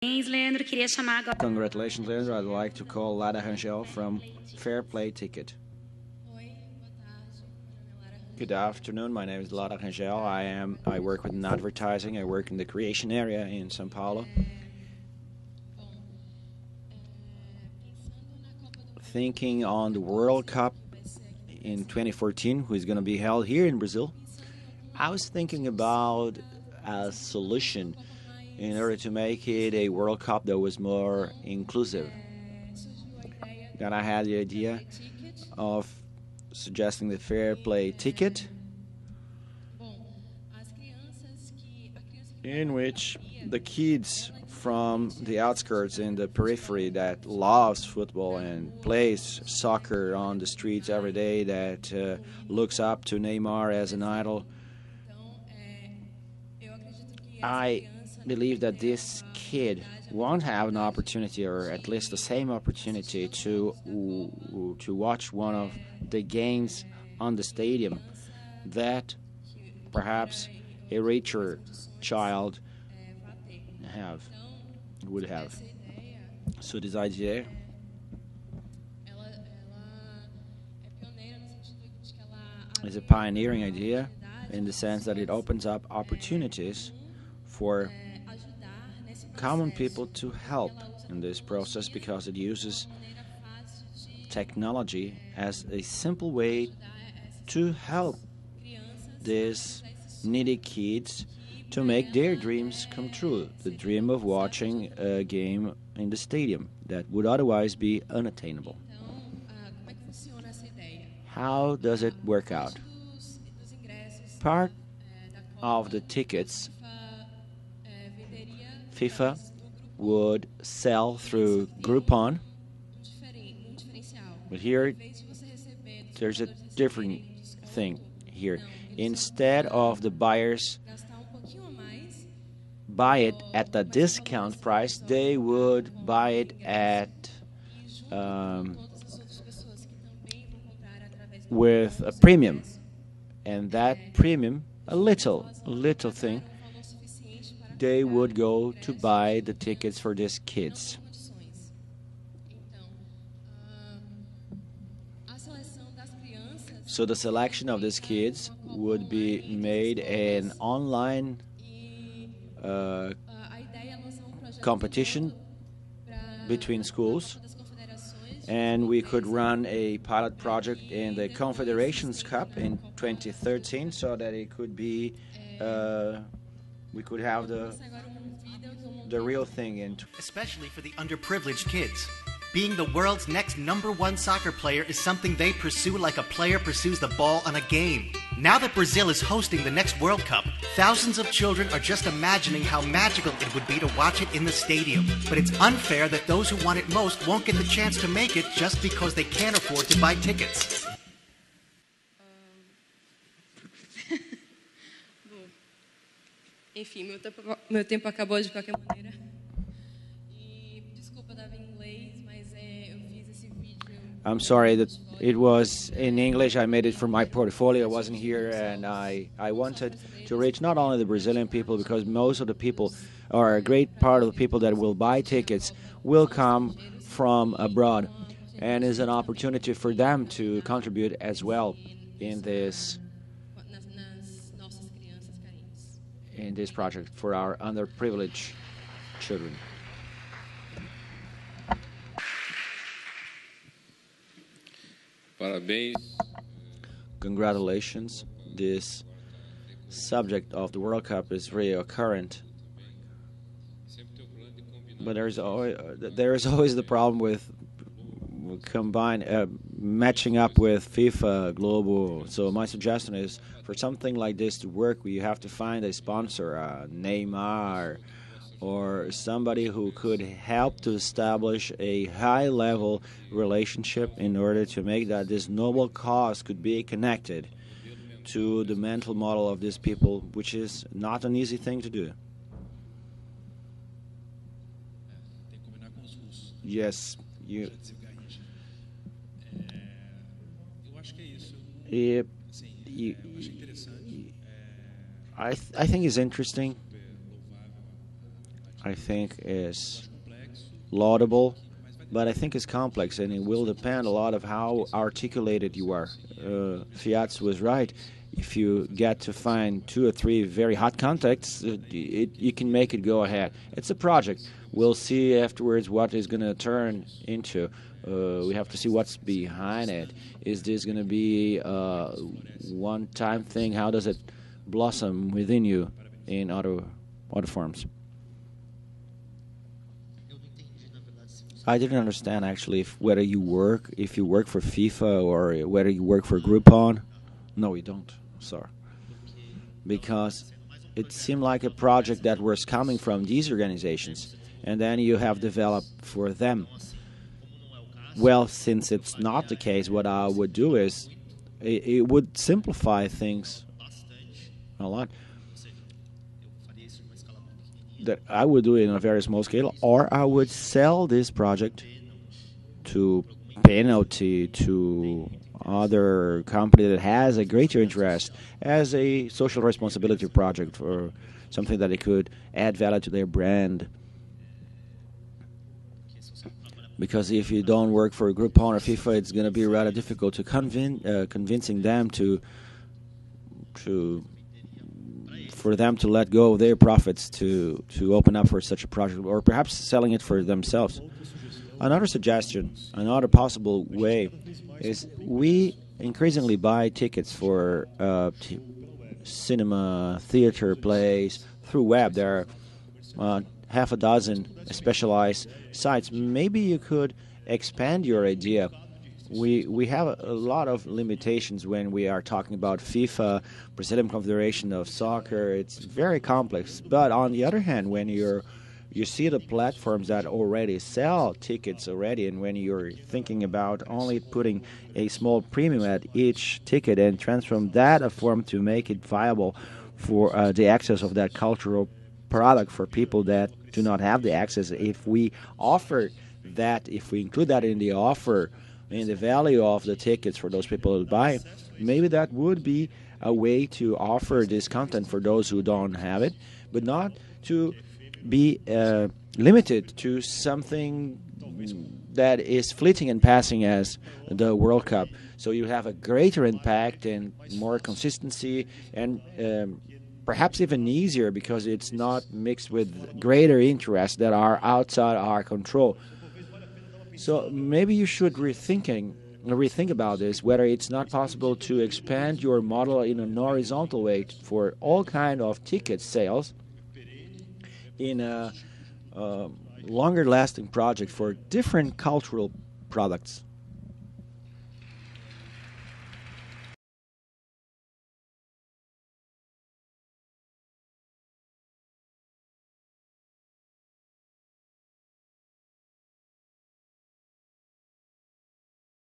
Leandro. Queria chamar agora. Congratulations, Leandro. I'd like to call Lara Rangel from Fair Play Ticket. Good afternoon. My name is Lara Rangel. I work with advertising. I work in the creation area in São Paulo. Thinking on the World Cup in 2014, who is going to be held here in Brazil, I was thinking about a solution in order to make it a World Cup that was more inclusive. And I had the idea of suggesting the fair play ticket, in which the kids from the outskirts and the periphery that loves football and plays soccer on the streets every day, that looks up to Neymar as an idol, I believe that this kid won't have an opportunity, or at least the same opportunity, to watch one of the games on the stadium that perhaps a richer child would have. So this idea is a pioneering idea in the sense that it opens up opportunities for common people to help in this process, because it uses technology as a simple way to help these needy kids to make their dreams come true. The dream of watching a game in the stadium that would otherwise be unattainable. How does it work out? Part of the tickets FIFA would sell through Groupon, but here there's a different thing here. Instead of the buyers buy it at the discount price, they would buy it at with a premium, and that premium, a little thing, they would go to buy the tickets for these kids. So the selection of these kids would be made an online competition between schools, and we could run a pilot project in the Confederations Cup in 2013, so that it could be we could have the real thing especially for the underprivileged kids. Being the world's next #1 soccer player is something they pursue like a player pursues the ball on a game. Now that Brazil is hosting the next World Cup, thousands of children are just imagining how magical it would be to watch it in the stadium. But it's unfair that those who want it most won't get the chance to make it just because they can't afford to buy tickets. Enfim, meu tempo acabou de qualquer maneira. E desculpa, estava em inglês, mas eu fiz esse vídeo. I'm sorry that it was in English. I made it for my portfolio. I wasn't here, and I wanted to reach not only the Brazilian people, because most of the people, or a great part of the people that will buy tickets, will come from abroad, and is an opportunity for them to contribute as well in this project for our underprivileged children. Parabéns. Congratulations. This subject of the World Cup is really current. But there is always the problem with matching up with FIFA Global. So my suggestion is, for something like this to work, you have to find a sponsor, Neymar, or somebody who could help to establish a high-level relationship in order to make that this noble cause could be connected to the mental model of these people, which is not an easy thing to do. Yes, you. I think it's interesting. I think is laudable, but I think it's complex, and it will depend a lot of how articulated you are. Fiat was right. If you get to find 2 or 3 very hot contacts, you can make it go ahead. It's a project. We'll see afterwards what is going to turn into. We have to see what's behind it. Is this going to be a one-time thing? How does it blossom within you in other forms? I didn't understand actually if you work for FIFA or whether you work for Groupon. No, you don't. Sorry, because it seemed like a project that was coming from these organizations, and then you have developed for them. Well, since it's not the case, what I would do is it would simplify things a lot. That I would do it in a very small scale, or I would sell this project to penalty to other company that has a greater interest as a social responsibility project or something that it could add value to their brand. Because if you don't work for a Groupon or FIFA, it's going to be rather difficult to convincing them for them to let go of their profits to open up for such a project, or perhaps selling it for themselves. Another suggestion, another possible way, is we increasingly buy tickets for cinema, theater plays through web. There are half a dozen specialized sites. Maybe you could expand your idea. We have a lot of limitations when we are talking about FIFA, Brazilian Confederation of Soccer. It's very complex. But on the other hand, when you see the platforms that already sell tickets already, and when you're thinking about only putting a small premium at each ticket and transform that a form to make it viable for the access of that cultural product for people that do not have the access, if we offer that, if we include that in the offer, in the value of the tickets for those people who buy, maybe that would be a way to offer this content for those who don't have it, but not to be limited to something that is fleeting and passing as the World Cup. So you have a greater impact and more consistency, and perhaps even easier because it's not mixed with greater interests that are outside our control. So maybe you should rethink about this, whether it's not possible to expand your model in a horizontal way for all kind of ticket sales in a longer-lasting project for different cultural products.